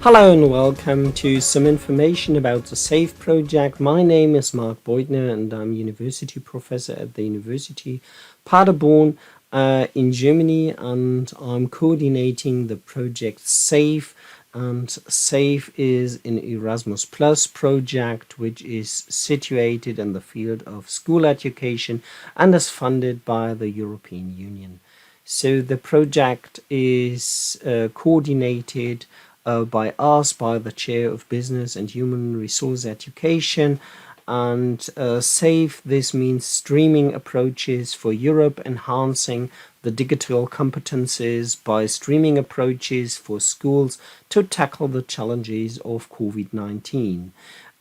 Hello and welcome to some information about the SAFE project. My name is Mark Beutner and I'm university professor at the University Paderborn in Germany, and I'm coordinating the project SAFE. And SAFE is an Erasmus Plus project which is situated in the field of school education and is funded by the European Union. So the project is coordinated by us, by the Chair of Business and Human Resource Education. And SAFE, this means streaming approaches for Europe, enhancing the digital competences by streaming approaches for schools to tackle the challenges of COVID-19.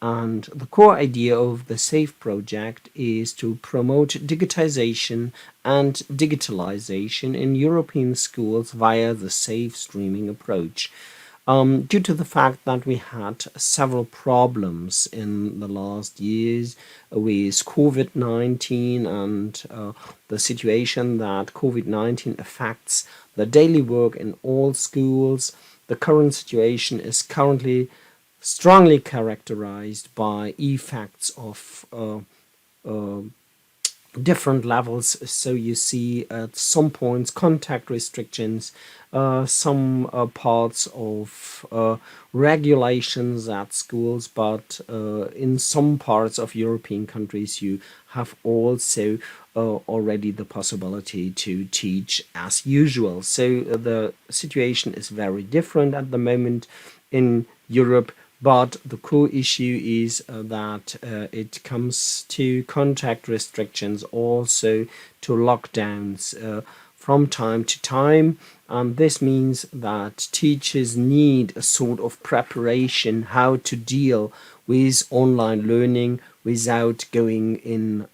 And the core idea of the SAFE project is to promote digitization and digitalization in European schools via the SAFE streaming approach. Due to the fact that we had several problems in the last years with COVID-19 and the situation that COVID-19 affects the daily work in all schools, the current situation is currently strongly characterized by effects of different levels. So you see at some points contact restrictions, some parts of regulations at schools, but in some parts of European countries you have also already the possibility to teach as usual. So the situation is very different at the moment in Europe. But the core issue is that it comes to contact restrictions, also to lockdowns from time to time. And this means that teachers need a sort of preparation how to deal with online learning without going in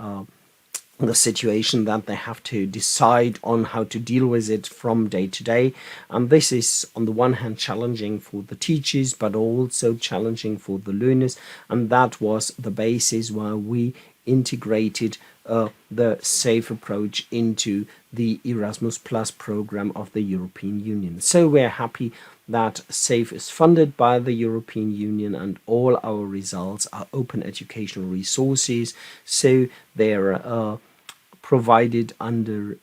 the situation that they have to decide on how to deal with it from day to day. And this is on the one hand challenging for the teachers, but also challenging for the learners. And that was the basis why we integrated the SAFE approach into the Erasmus Plus program of the European Union. So we're happy that SAFE is funded by the European Union, and all our results are open educational resources. So they're provided under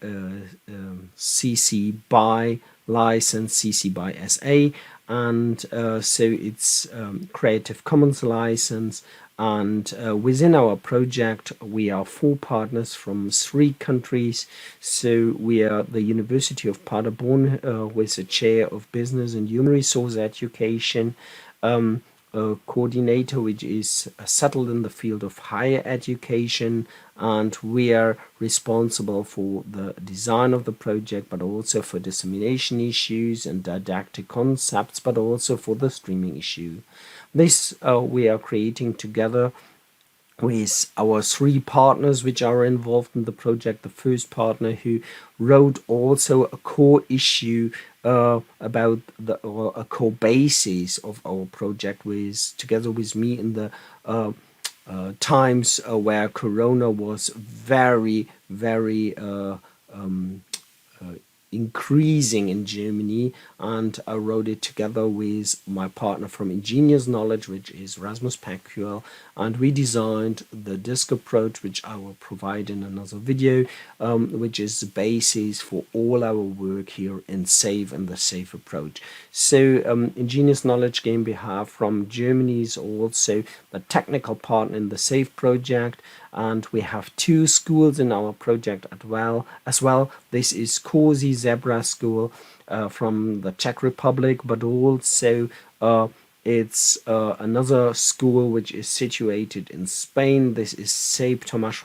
CC BY license, CC BY SA, and so it's Creative Commons license. And within our project we are 4 partners from 3 countries. So we are the University of Paderborn with the Chair of Business and Human Resource Education, a coordinator which is settled in the field of higher education, and we are responsible for the design of the project, but also for dissemination issues and didactic concepts, but also for the streaming issue. This we are creating together with our 3 partners which are involved in the project. The first partner who wrote also a core issue about a core basis of our project, with together with me in the times where Corona was very increasing in Germany, and I wrote it together with my partner from Ingenious Knowledge, which is Rasmus Pakuel, and we designed the DISC approach, which I will provide in another video, which is the basis for all our work here in SAFE and the SAFE approach. So Ingenious Knowledge GmbH from Germany is also the technical partner in the SAFE project, and we have 2 schools in our project as well. This is Kozy Zebra School from the Czech Republic, but also it's another school which is situated in Spain. This is SAFE Tomás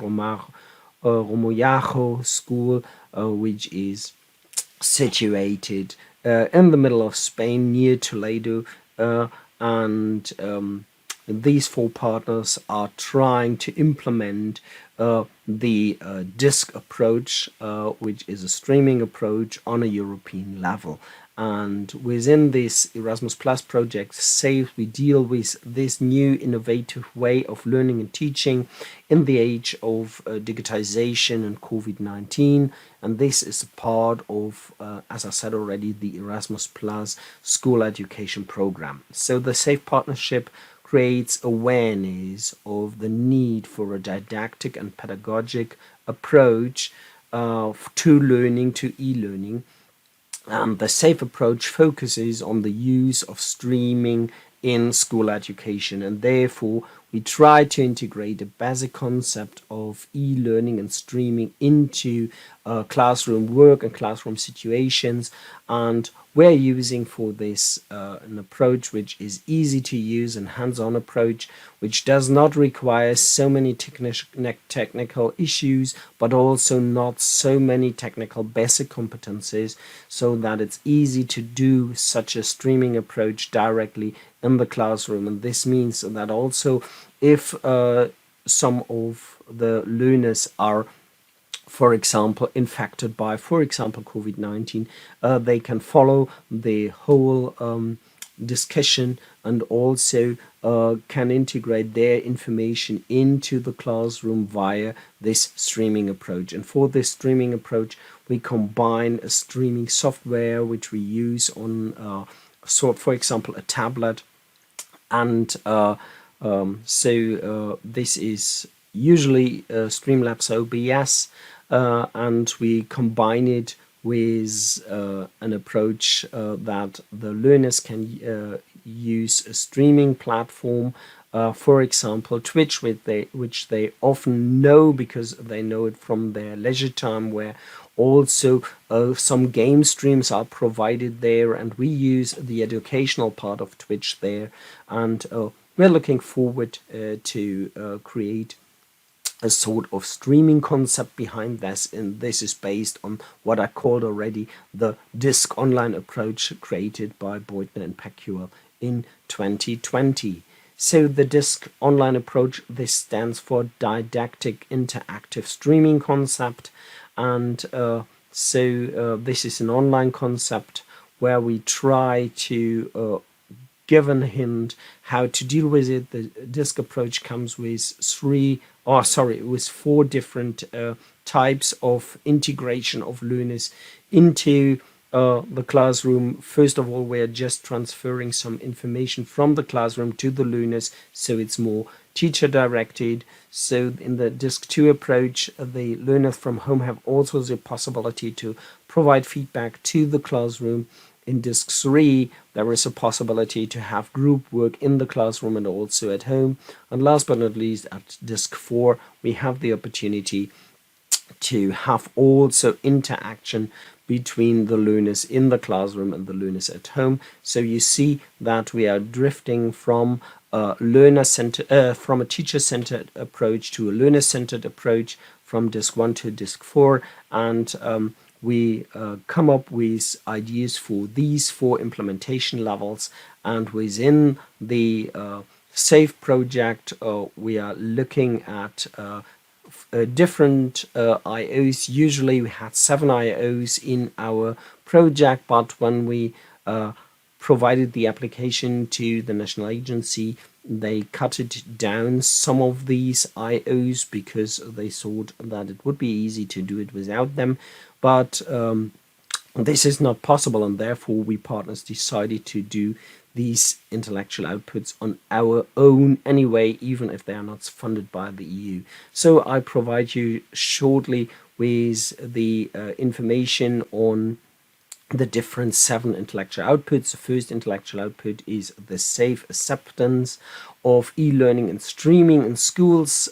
Romoyajo School, which is situated in the middle of Spain near Toledo, and these 4 partners are trying to implement the DISC approach, which is a streaming approach on a European level. And within this Erasmus Plus project, SAFE, we deal with this new innovative way of learning and teaching in the age of digitization and COVID-19. And this is a part of, as I said already, the Erasmus Plus school education program. So the SAFE partnership creates awareness of the need for a didactic and pedagogic approach to learning, to e-learning. The SAFE approach focuses on the use of streaming in school education, and therefore we try to integrate a basic concept of e-learning and streaming into classroom work and classroom situations. And we're using for this an approach which is easy to use and hands-on approach, which does not require so many technical issues, but also not so many technical basic competencies, so that it's easy to do such a streaming approach directly in the classroom. And this means that also if some of the learners are, for example, infected by, for example, COVID-19, they can follow the whole discussion and also can integrate their information into the classroom via this streaming approach. And for this streaming approach, we combine a streaming software which we use on, so for example, a tablet. And this is usually Streamlabs OBS, and we combine it with an approach that the learners can use a streaming platform, for example Twitch, which they often know because they know it from their leisure time, where also some game streams are provided there, and we use the educational part of Twitch there. And we're looking forward to create a sort of streaming concept behind this, and this is based on what I called already the DISC online approach created by Beutner and Pecula in 2020. So the DISC online approach, this stands for Didactic Interactive Streaming Concept, and this is an online concept where we try to give a hint how to deal with it. The DISC approach comes with four different types of integration of learners into the classroom. First of all, we're just transferring some information from the classroom to the learners, so it's more teacher directed. So in the DISC 2 approach, the learners from home have also the possibility to provide feedback to the classroom. In DISC 3, there is a possibility to have group work in the classroom and also at home. And last but not least, at DISC 4, we have the opportunity to have also interaction between the learners in the classroom and the learners at home. So you see that we are drifting from from a teacher-centered approach to a learner-centered approach from DISC 1 to DISC 4, and we come up with ideas for these four implementation levels. And within the SAFE project, we are looking at different IOs. Usually we had 7 IOs in our project, but when we provided the application to the national agency, they cut it down, some of these IOs, because they thought that it would be easy to do it without them. But this is not possible, and therefore we partners decided to do these intellectual outputs on our own anyway, even if they are not funded by the EU. So I provide you shortly with the information on the different 7 intellectual outputs. The first intellectual output is the safe acceptance of e-learning and streaming in schools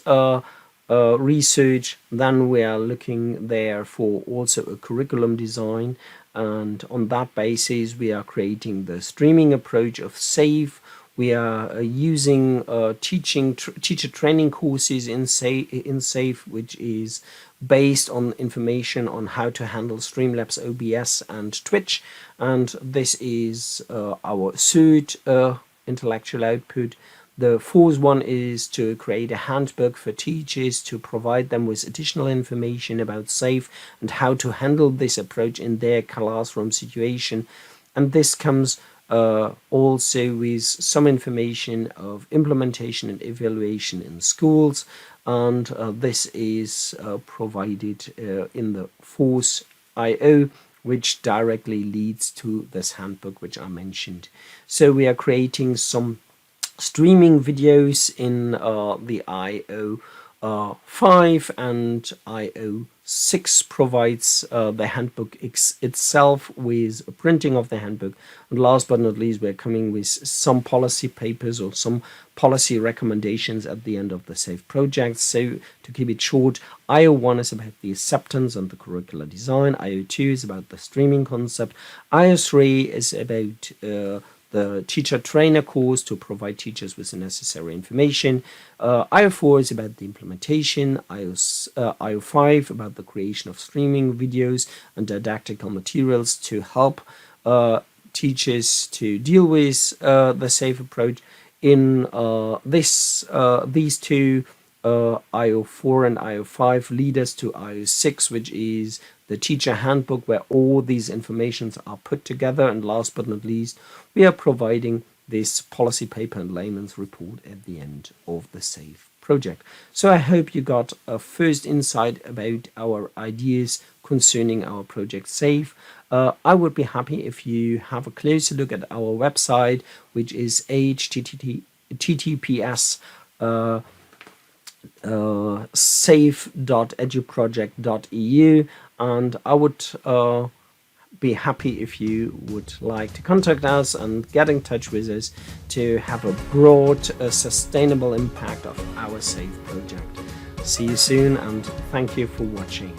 research. Then we are looking there for also a curriculum design, and on that basis we are creating the streaming approach of SAFE. We are using teacher training courses in SAFE, which is based on information on how to handle Streamlabs OBS and Twitch. And this is our third intellectual output. The fourth one is to create a handbook for teachers to provide them with additional information about SAFE and how to handle this approach in their classroom situation. and this comes also with some information of implementation and evaluation in schools, and this is provided in the Force IO, which directly leads to this handbook which I mentioned. So we are creating some streaming videos in the IO 5, and IO 6 provides the handbook itself with a printing of the handbook. And last but not least, we're coming with some policy papers or some policy recommendations at the end of the SAFE project. So to keep it short, IO 1 is about the acceptance and the curricular design. IO 2 is about the streaming concept. IO 3 is about the teacher trainer course to provide teachers with the necessary information. IO 4 is about the implementation. IO 5 about the creation of streaming videos and didactical materials to help teachers to deal with the SAFE approach. In these two, IO 4 and IO 5 lead us to IO 6, which is the teacher handbook, where all these informations are put together. And last but not least, we are providing this policy paper and layman's report at the end of the SAFE project. So I hope you got a first insight about our ideas concerning our project SAFE. I would be happy if you have a closer look at our website, which is https safe.eduproject.eu, and I would be happy if you would like to contact us and get in touch with us to have a broad, sustainable impact of our SAFE project. See you soon, and thank you for watching.